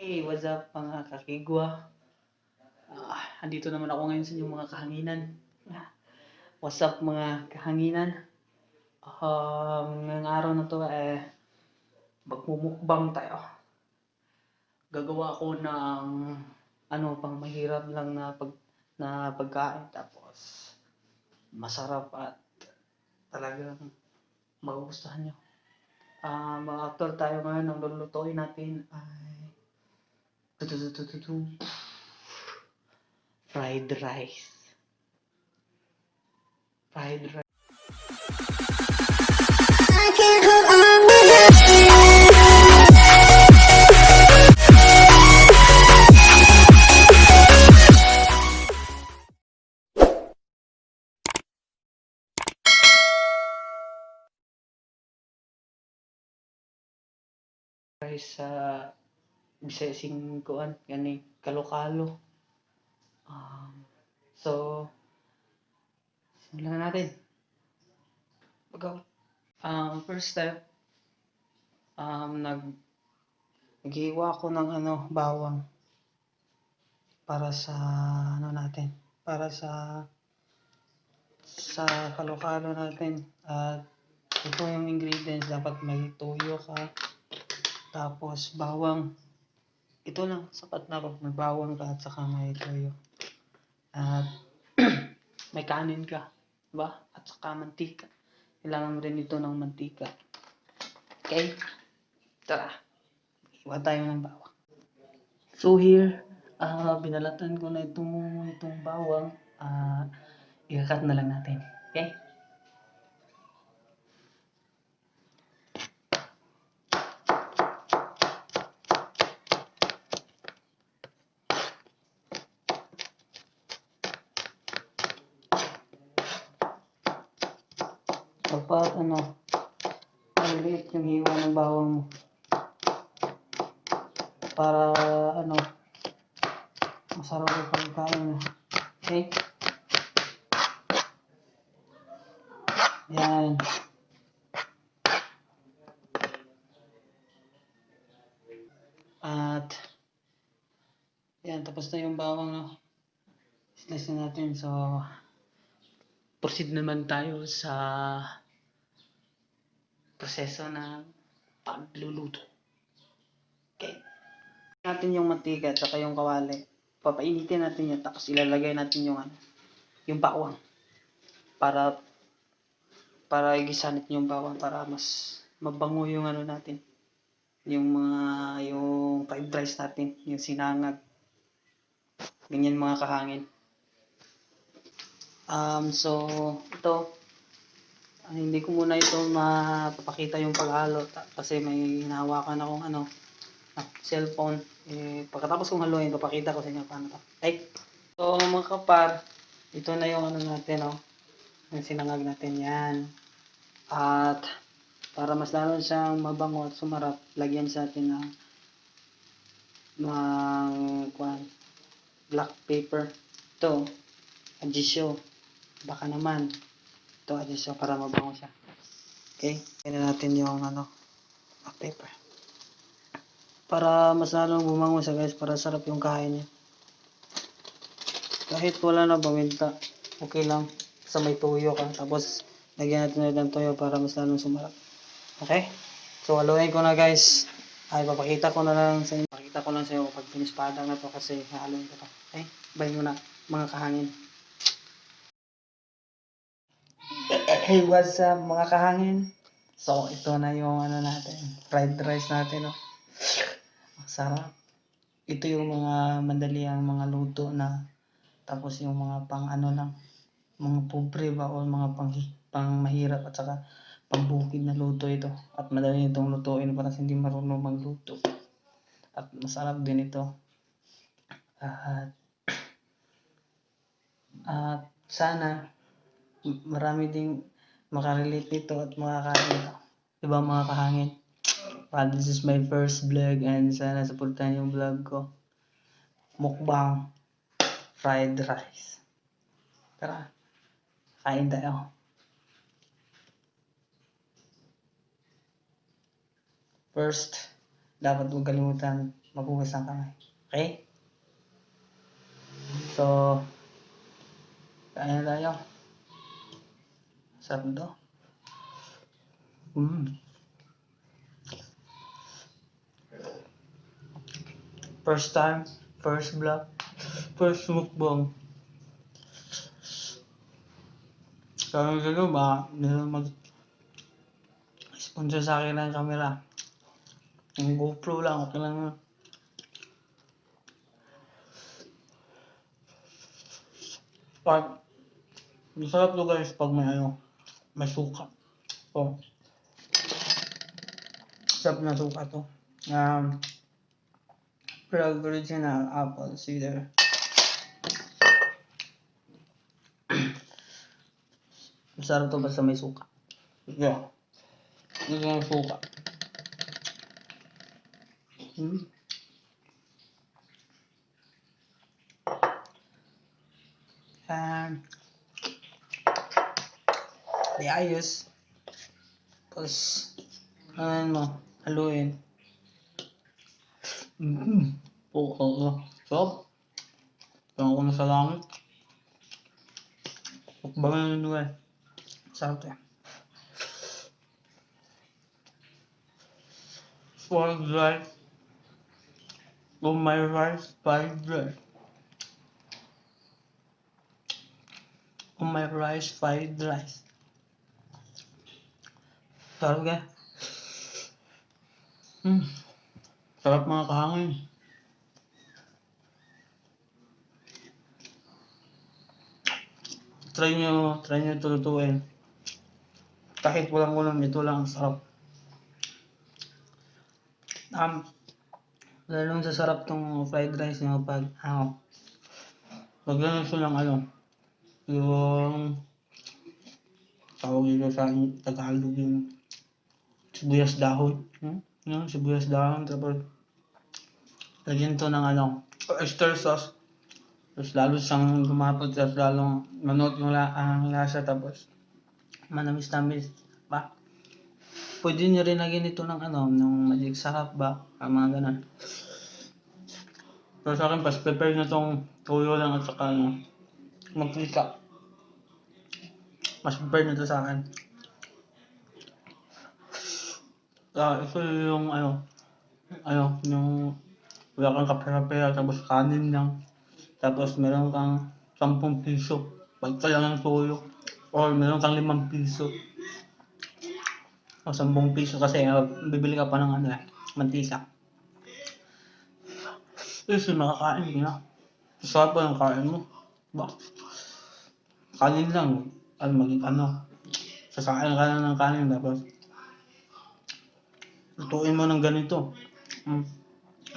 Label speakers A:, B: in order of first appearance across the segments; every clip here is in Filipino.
A: Hey, what's up mga kakigwa? Andito naman ako ngayon sa inyong mga kahanginan. What's up mga kahanginan? Ngayong araw na to magmumukbang tayo. Gagawa ako ng pang mahirap lang na pagkain tapos masarap at talagang magugustuhan nyo. Mga aktor tayo ngayon, ang lulutuin natin ay fried rice. Fried rice. Sa bisaya kuan gani kalo-kalo. So simulan na natin. Go. First step, naghiwa ako ng bawang para sa natin, para sa kalo-kalo natin. At ito yung ingredients, dapat may toyo ka, tapos bawang. Ito lang, sapat na pag may bawang ka at saka may toyo. At may kanin ka, diba? At saka mantika. Kailangan rin ito ng mantika. Okay? Tara, iwa tayo ng bawang. So here, binalatan ko na itong bawang. I-cut na lang natin. Okay? Dapat maliit yung hiwa ng bawang mo para masarap yung pagkain mo. Okay? Yan. At yan, tapos na yung bawang, no? Slice na natin. So proceed naman tayo sa proseso ng pagluluto. Okay. Natin yung mantika at saka yung kawali. Papainitin natin yan, tapos ilalagay natin yung bawang para igisa natin yung bawang para mas mabango yung natin, yung fried rice natin, yung sinangag. Ganyan mga kahangin. So ito, hindi ko muna ito mapapakita yung paghalo kasi may hinahawakan akong cellphone. Pagkatapos kong haluin, papakita ko sa inyo paano to. Okay? So mga kapar, ito na yung natin, yung sinangag natin yan. At para mas lalo siyang mabango at sumarap, lagyan sa atin ng black pepper. Ito, adisyo. Baka naman, ito adisyo para mabango siya. Okay? Kaya natin yung black pepper. Para mas lalong bumango siya guys, para sarap yung kain niya. Kahit wala na paminta, okay lang. Sa may tuyo ka. Tapos, lagyan natin ulit ng toyo para mas lalong sumarap. Okay? So, haluin ko na guys. Papakita ko na lang sa inyo. Pakita ko lang sa inyo pag pinispada na to kasi haluin ko to. Okay? Bye muna mga kahangin. Hey, what's up mga kahangin? So, ito na yung natin. Fried rice natin, sarap. Ito yung mga madali ang mga luto na tapos yung mga pang lang, mga pobre ba o mga pang mahirap at saka pambukid na luto ito. At madali itong lutuin para sa hindi marunong magluto. At masarap din ito. At sana marami ding makarelate nito at makakain ito. Diba mga kahangin? This is my first vlog and sana supportan yung vlog ko. Mukbang fried rice. Tara, kain tayo. First, dapat huwag kalimutan Maghugas ng kamay. Okay? So, kaya na tayo. Sarap nito. First time, first vlog, first mukbang. Kaya gano'n ba, meron mag-sponsor sa akin ng camera. Yung GoPro lang, okay lang yun. Pag, masarap to guys pag may suka. So, sarap na suka to. Plug original apple cider. Masarap to basta may suka. Yeah. Ito yung suka. And di ayos. Tapos, ano mo, haluin. Oo. Sarap. Tango ko na sa langit. Mukbangan nyo eh. Sarap to. Fried rice. Oh my rice, fried rice. Oh my rice, fried rice. Sarap ka? Sarap mga kahangin. Try nyo ito lutuin. Kahit walang ulam, ito lang ang sarap. Lalong sa sarap tong fried rice nyo pag ganun siya ng yung tawag dito sa Tagalog yung sibuyas dahon. Yung sibuyas dahon, tapos lagyan to ng oyster sauce. Tapos lalo siyang lumapot, tapos lalong manot yung ang lasa, tapos manamis-tamis ba? Pwede nyo rin lagyan ito ng ng magic sarap ba? Mga ganun. Pero sa akin, prepare na tong tuyo lang at saka mantika. Mas prepare na to sa akin. Ito yung yung wala kang kapera-pera, tapos kanin lang. Tapos meron kang 10 piso. Balik ka lang ng tuyo. Or meron kang 5 piso. O 10 piso kasi bibili ka pa ng mantika. Kasi makakain ka na. Sarap pa yung kain mo. Ba? Kanin lang. Sasain ka lang ng kanin, tapos lutuin mo ng ganito.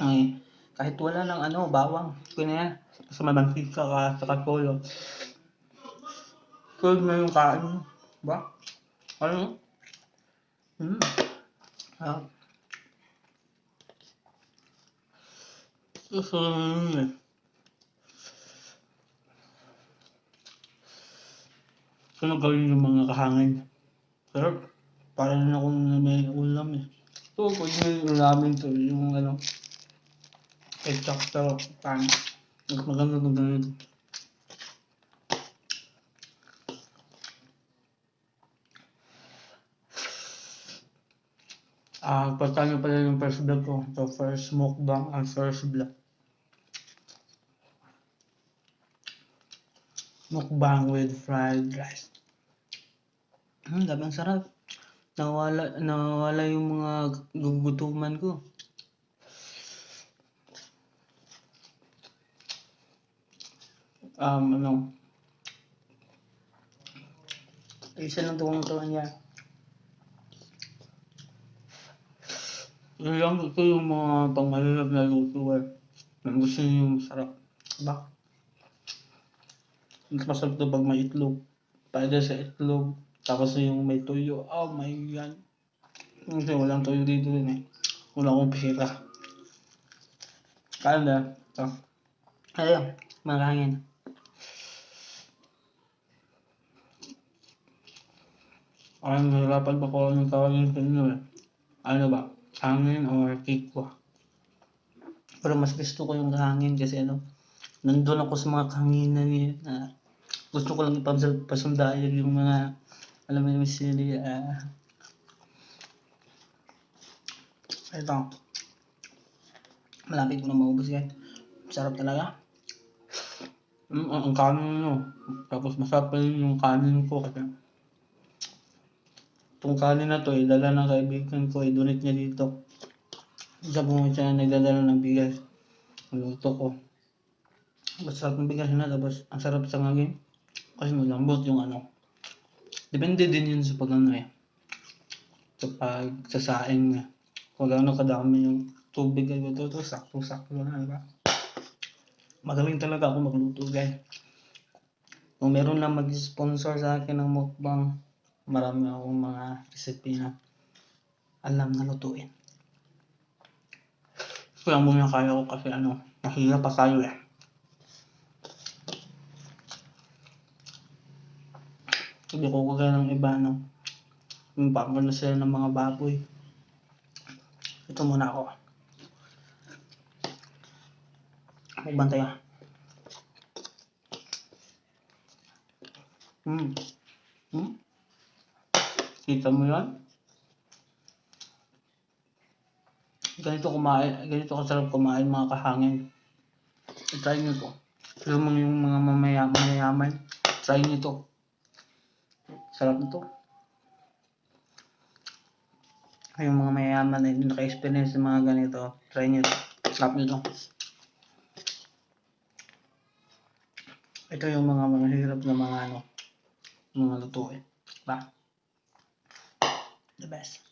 A: Ay, kahit wala ng bawang. Kaya sa mantika ka, saka toyo. Food mo yung kain mo. Ba? Gusto yun eh. Sino gawin yung mga kahangin? Sarap. Parang na kung may ulam eh. So, pag may ulamin to, yung ketchup to, parang mas maganda ng ganito. Pagka nyo pala yung first vlog ko, the first mukbang and first vlog. Mukbang with fried rice. Labang sarap. Nawala yung mga gugutuman ko. Isa lang tuwang-tuwa niya. Ito yung mga pangmalilab na luto eh. Gusto nyo yung sarap. Ba? Mas masarap to pag may itlog. Pwede sa itlog. Tapos yung may tuyo. Oh my god. Kasi walang tuyo dito rin eh. Wala akong pira. Kaya na. Ito. Ayun. Makangin. Nahirapan pa ko ng tawagin sa inyo eh. Ano ba? Hangin or kikwa? Pero mas gusto ko yung kahangin kasi ano, nandun ako sa mga kahanginan niya na gusto ko lang ipasundayag yung mga, alam mo yung sili, ito, malapit ko na maubos guys. Sarap talaga. Ang kanin nyo. Tapos masarap pa rin yung kanin ko kasi itong kanin na to dala ng kaibigan ko, donate niya dito. Isa po siya nagdadala ng bigas. Luto ko. Masarap ng bigas na, tapos ang sarap sa ngagin. Kasi malambot yung ano. Depende din yun sa pag-ano sa pagsasaing niya. Kung gaano kadami yung tubig ay ito, sakto-sakto na, diba? Magaling talaga ako magluto guys. Kung meron na mag-sponsor sa akin ng mukbang, marami akong mga recipe na alam na lutuin. Kaya muna kaya ko kasi ano, mahirap pa tayo Hindi ko kagaya ng iba yung paano na sila ng mga baboy. Ito muna ako. Mukbang tayo. Kita mo yan? Ganito kasarap kumain mga kahangin. I-try nyo to. Alam mo yung mga mayayaman, try nyo to. Sarap nito. Yung mga mayayaman na hindi naka-experience ng mga ganito, try nyo to. Sarap nito. Ito yung mga mahirap na mga lutuin. Diba? The best.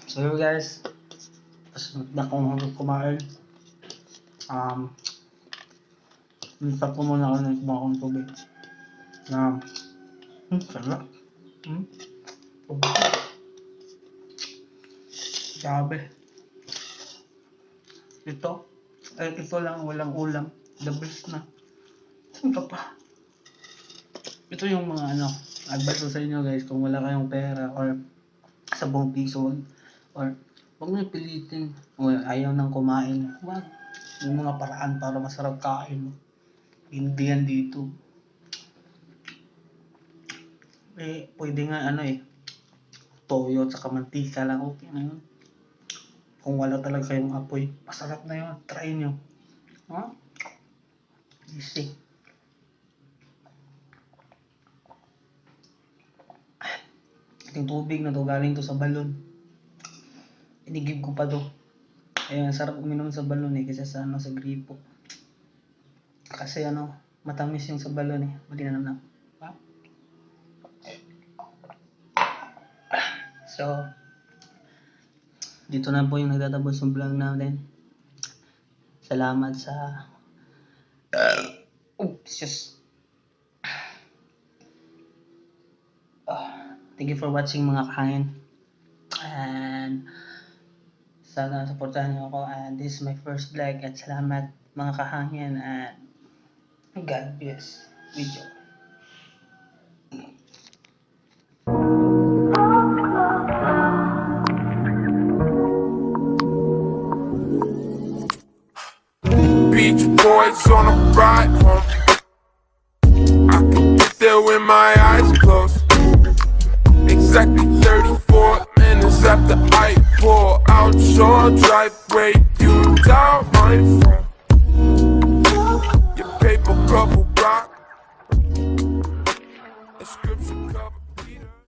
A: So yun guys, na kung kumain, nita po muna ako ng kumakong tubig. Sarap. Sabi. Ito lang, walang ulam. The best na. Ito pa. Ito yung mga advice ko sa inyo guys, kung wala kayong pera or 10 piso or huwag nyo pilitin o ayaw nang kumain, wag. Yung mga paraan para masarap kain, hindi yan dito. Pwede nga toyo at saka mantika lang, okay na yun. Kung wala talaga kayong apoy, masarap na yun, try nyo. Easy. Yung tubig na to, galing to sa balon. Inigib ko pa to. Ayan, sarap uminom sa balon kasi sa sa gripo. Kasi matamis yung sa balon Malinamnam. So, dito na po yung nagtatapos yung vlog natin. Salamat sa thank you for watching mga kahangin. And sana supportahan niyo ako, and this is my first vlog, at salamat mga kahangin, and God bless with you.
B: Beach boys on a ride home. I can get there with my eyes closed. Exactly 34 minutes after I pull out your driveway, you dial my phone. Your paper couple